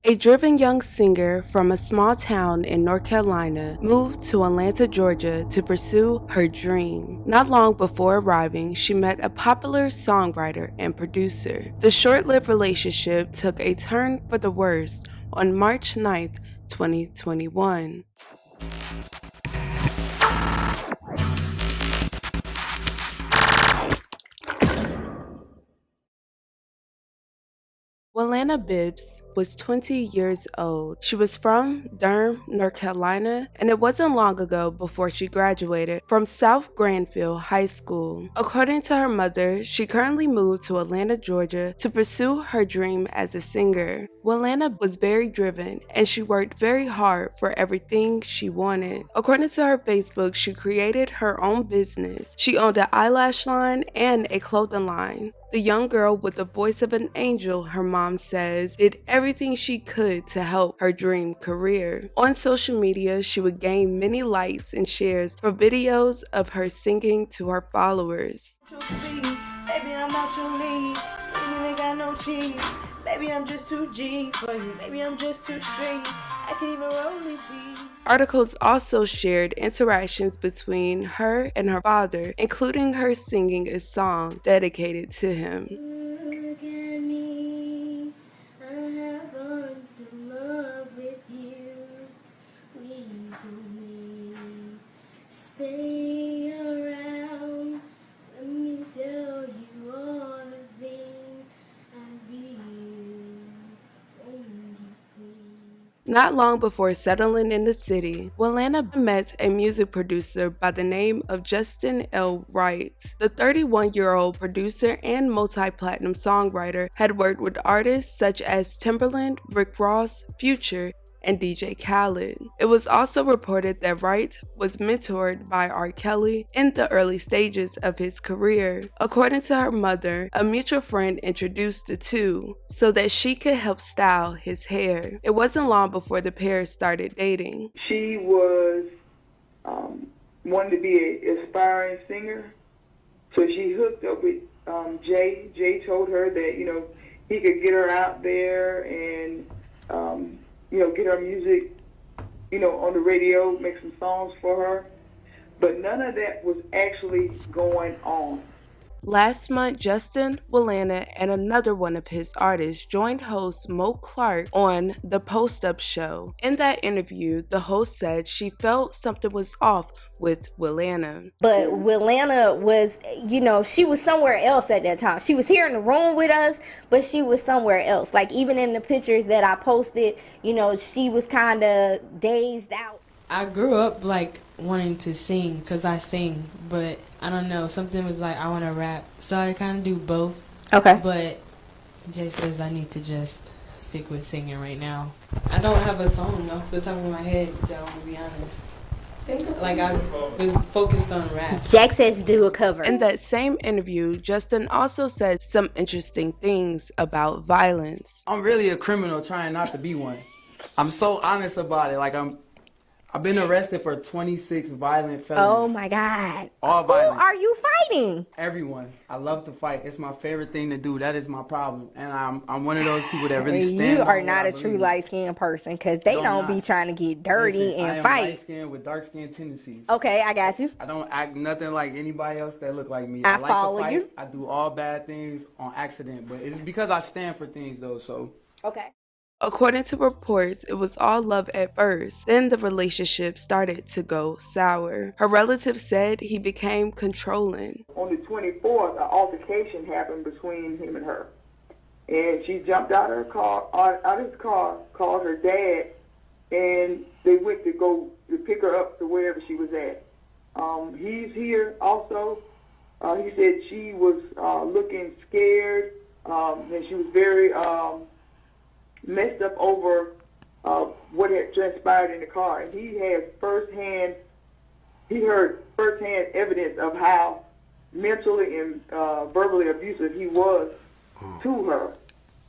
A driven young singer from a small town in North Carolina moved to Atlanta, Georgia to pursue her dream. Not long before arriving, she met a popular songwriter and producer. The short-lived relationship took a turn for the worse on March 9th, 2021. Willana Bibbs was 20 years old. She was from Durham, North Carolina, and it wasn't long ago before she graduated from South Granville High School. According to her mother, she currently moved to Atlanta, Georgia to pursue her dream as a singer. Willana was very driven and she worked very hard for everything she wanted. According to her Facebook, she created her own business. She owned an eyelash line and a clothing line. The young girl with the voice of an angel, her mom says, did everything she could to help her dream career. On social media, she would gain many likes and shares for videos of her singing to her followers. Baby, I'm not your lead. Baby, ain't got no cheese. Baby, I'm just too G for you. Baby, I'm just too straight. I can't even roll it, beat. Articles also shared interactions between her and her father, including her singing a song dedicated to him. Look at me, I have fallen in love with you. Please don't stay around. Let me tell you all the things I feel. Won't you please? Not long before settling in the city, Willana met a music producer by the name of Justin L. Wright. The 31-year-old producer and multi-platinum songwriter had worked with artists such as Timbaland, Rick Ross, Future, and DJ Khaled. It was also reported that Wright was mentored by R. Kelly in the early stages of his career. According to her mother, a mutual friend introduced the two so that she could help style his hair. It wasn't long before the pair started dating. She was wanted to be an aspiring singer, so she hooked up with Jay. Jay told her that he could get her out there and get her music on the radio, make some songs for her. But none of that was actually going on. Last month, Justin, Willana, and another one of his artists joined host Mo Clark on The Post-Up Show. In that interview, the host said she felt something was off with Willana. But Willana was, she was somewhere else at that time. She was here in the room with us, but she was somewhere else. Like, even in the pictures that I posted, she was kind of dazed out. I grew up wanting to sing because I sing, but I don't know, something was like I want to rap, so I kind of do both. Okay. But Jay says I need to just stick with singing right now. I don't have a song off the top of my head, though, to be honest. I was focused on rap. Jack says do a cover. In that same interview, Justin also said some interesting things about violence. I'm really a criminal trying not to be one. I'm so honest about it. I've been arrested for 26 violent felonies. Oh my God. All violent. Who are you fighting? Everyone. I love to fight. It's my favorite thing to do. That is my problem. And I'm one of those people that really stand. You are not a true light-skinned person because they don't be trying to get dirty and I am fight. light-skinned with dark-skinned tendencies. Okay, I got you. I don't act nothing like anybody else that look like me. I like follow to fight. you. I do all bad things on accident, but it's because I stand for things though, so. Okay. According to reports, it was all love at first. Then the relationship started to go sour. Her relatives said he became controlling. On the 24th, an altercation happened between him and her. And she jumped out of her car, out of his car, called her dad, and they went to go to pick her up to wherever she was at. He's here also. He said she was looking scared, and she was very messed up over what had transpired in the car. And he heard firsthand evidence of how mentally and verbally abusive he was to her.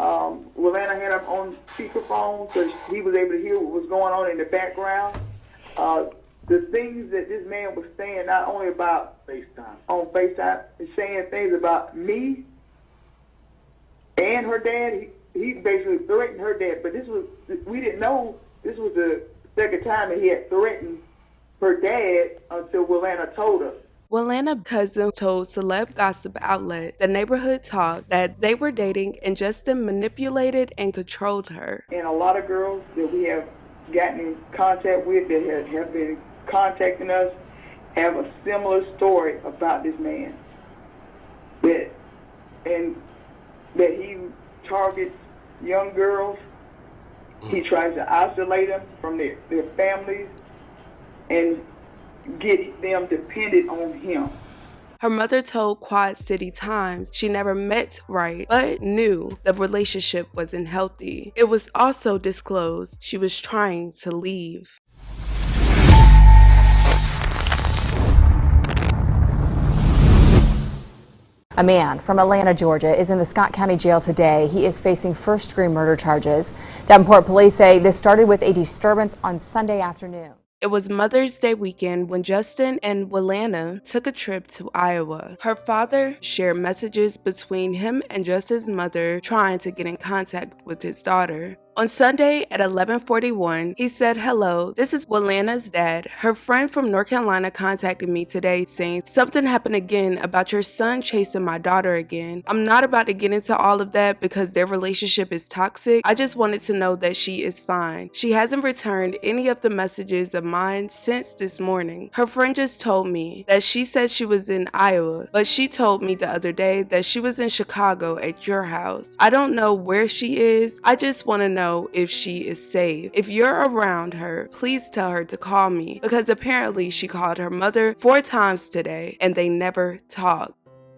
Willana had him on speakerphone, so he was able to hear what was going on in the background. The things that this man was saying, not only about on FaceTime, saying things about me and her dad. he basically threatened her dad. But we didn't know this was the second time that he had threatened her dad until Willana told us. Willana's cousin told celeb gossip outlet The Neighborhood Talk that they were dating and Justin manipulated and controlled her. And a lot of girls that we have gotten in contact with that have been contacting us have a similar story about this man. That he targets young girls. He tries to isolate them from their families and get them dependent on him. Her mother told Quad City Times she never met Wright, but knew the relationship wasn't healthy. It was also disclosed she was trying to leave. A man from Atlanta, Georgia, is in the Scott County Jail today. He is facing first-degree murder charges. Davenport police say this started with a disturbance on Sunday afternoon. It was Mother's Day weekend when Justin and Willana took a trip to Iowa. Her father shared messages between him and Justin's mother trying to get in contact with his daughter. On Sunday at 11:41, he said, "Hello, this is Willana's dad. Her friend from North Carolina contacted me today saying something happened again about your son chasing my daughter again. I'm not about to get into all of that because their relationship is toxic. I just wanted to know that she is fine. She hasn't returned any of the messages of mine since this morning. Her friend just told me that she said she was in Iowa, but she told me the other day that she was in Chicago at your house. I don't know where she is. I just want to know if she is safe. If you're around her, please tell her to call me because apparently she called her mother 4 times today and they never talked."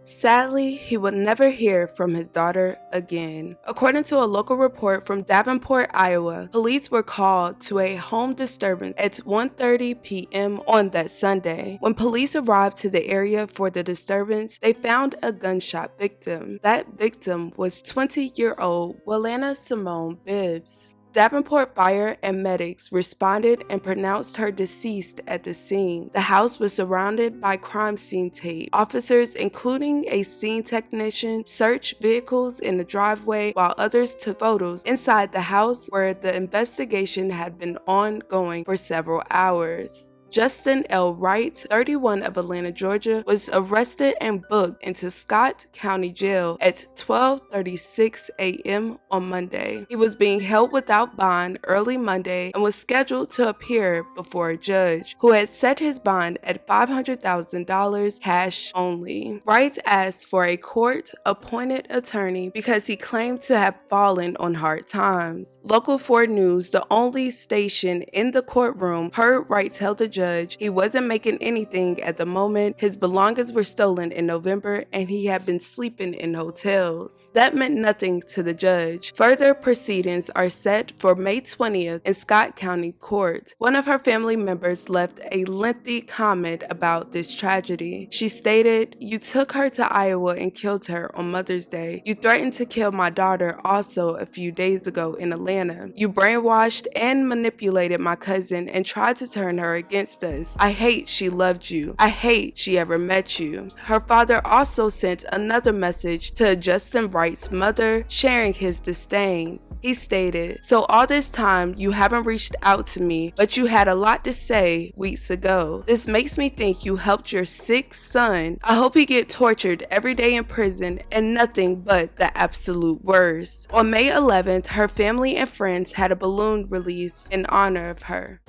Sadly, he would never hear from his daughter again. According to a local report from Davenport, Iowa, police were called to a home disturbance at 1:30 p.m. on that Sunday. When police arrived to the area for the disturbance, they found a gunshot victim. That victim was 20-year-old Willana Simone Bibbs. Davenport fire and medics responded and pronounced her deceased at the scene. The house was surrounded by crime scene tape. Officers, including a scene technician, searched vehicles in the driveway while others took photos inside the house where the investigation had been ongoing for several hours. Justin L. Wright, 31 of Atlanta, Georgia, was arrested and booked into Scott County Jail at 12:36 a.m. on Monday. He was being held without bond early Monday and was scheduled to appear before a judge, who had set his bond at $500,000 cash only. Wright asked for a court-appointed attorney because he claimed to have fallen on hard times. Local 4 News, the only station in the courtroom, heard Wright tell the judge he wasn't making anything at the moment. His belongings were stolen in November and he had been sleeping in hotels. That meant nothing to the judge. Further proceedings are set for May 20th in Scott County Court. One of her family members left a lengthy comment about this tragedy. She stated, "You took her to Iowa and killed her on Mother's Day. You threatened to kill my daughter also a few days ago in Atlanta. You brainwashed and manipulated my cousin and tried to turn her against us. I hate she loved you. I hate she ever met you." Her father also sent another message to Justin Wright's mother, sharing his disdain. He stated, "So all this time you haven't reached out to me, but you had a lot to say weeks ago. This makes me think you helped your sick son. I hope he get tortured every day in prison and nothing but the absolute worst." On May 11th, her family and friends had a balloon release in honor of her.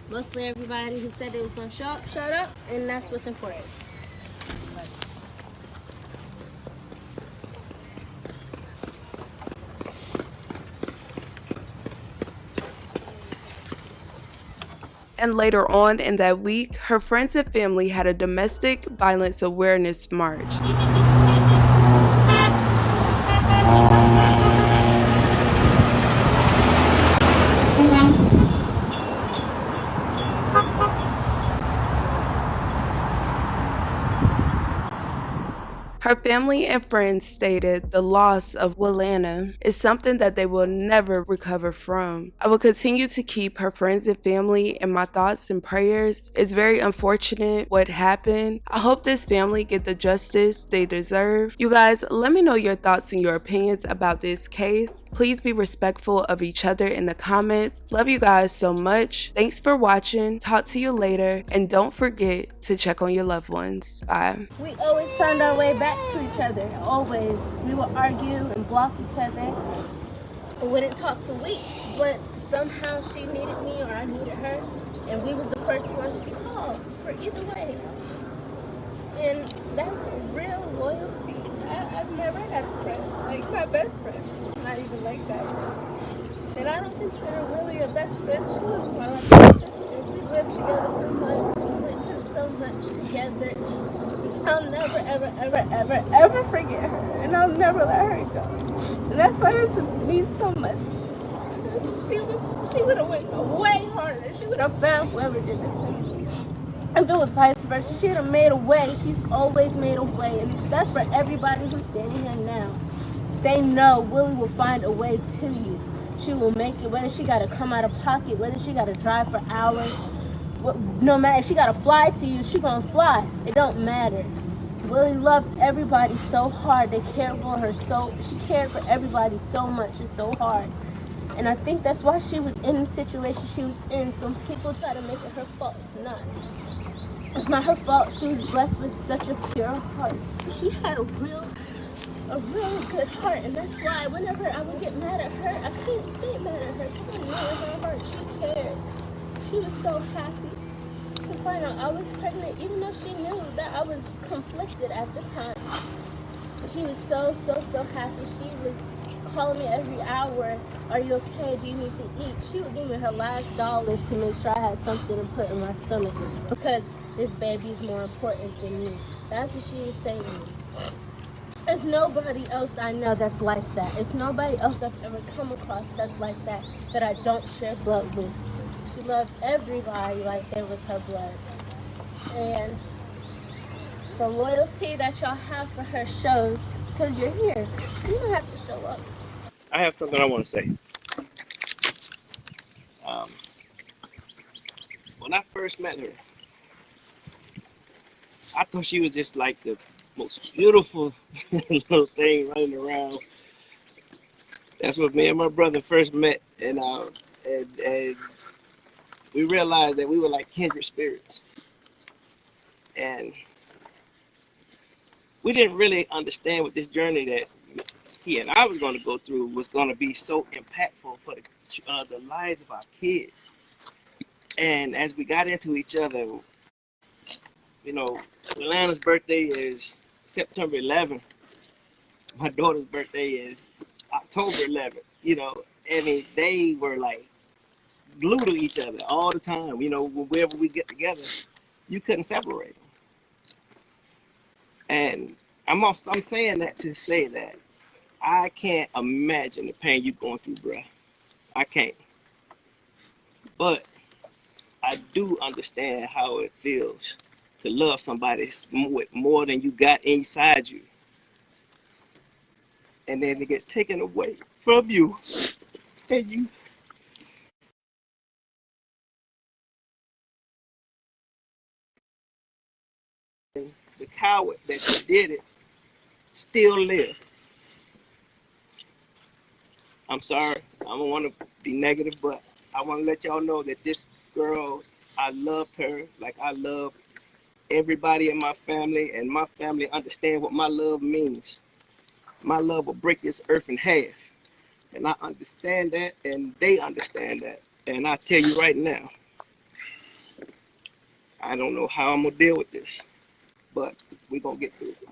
Mostly everybody who said they was going to show up, showed up, and that's what's important. And later on in that week, her friends and family had a domestic violence awareness march. Her family and friends stated the loss of Willana is something that they will never recover from. I will continue to keep her friends and family in my thoughts and prayers. It's very unfortunate what happened. I hope this family get the justice they deserve. You guys, let me know your thoughts and your opinions about this case. Please be respectful of each other in the comments. Love you guys so much. Thanks for watching. Talk to you later, and don't forget to check on your loved ones. Bye. We always found our way back to each other. Always. We would argue and block each other. We wouldn't talk for weeks, but somehow she needed me or I needed her, and we was the first ones to call for either way. And that's real loyalty. I've never had a friend like my best friend. It's not even like that. And I don't consider Willie a best friend. She was more like my sister. We lived together for months. We went through so much together. I'll never, ever, ever, ever, ever forget her. And I'll never let her go. And that's why this means so much to me. Because she would have went way harder. She would have found whoever did this to me. If it was vice versa, she would have made a way. She's always made a way. And that's for everybody who's standing here now. They know Willie will find a way to you. She will make it, whether she got to come out of pocket, whether she got to drive for hours. No matter if she got to fly to you, she going to fly. It don't matter. Willie loved everybody so hard. They cared for her so, she cared for everybody so much. It's so hard. And I think that's why she was in the situation she was in. Some people try to make it her fault. It's not. It's not her fault. She was blessed with such a pure heart. She had a really good heart, and that's why whenever I would get mad at her, I couldn't stay mad at her. She knew in her heart she cared. She was so happy to find out I was pregnant, even though she knew that I was conflicted at the time. She was so happy. She was calling me every hour, "Are you okay? Do you need to eat?" She would give me her last dollars to make sure I had something to put in my stomach, because this baby's more important than me. That's what she would say to me. There's nobody else I know that's like that. It's nobody else I've ever come across that's like that I don't share blood with. She loved everybody like they was her blood. And the loyalty that y'all have for her shows, because you're here. You don't have to show up. I have something I want to say. When I first met her, I thought she was just like the most beautiful little thing running around. That's when me and my brother first met, and we realized that we were like kindred spirits. And we didn't really understand what this journey that he and I was going to go through was going to be so impactful for the lives of our kids. And as we got into each other, you know, Alana's birthday is September 11th. My daughter's birthday is October 11th. You know, I mean, they were like glued to each other all the time. You know, wherever we get together, you couldn't separate them. And I'm saying that to say that I can't imagine the pain you're going through, bruh. I can't. But I do understand how it feels to love somebody more than you got inside you. And then it gets taken away from you. And you the coward that you did it still live. I'm sorry. I don't want to be negative, but I want to let y'all know that this girl, I loved her like I love everybody in my family, and my family understand what my love means. My love will break this earth in half. And I understand that, and they understand that. And I tell you right now, I don't know how I'm going to deal with this, but we're going to get through it.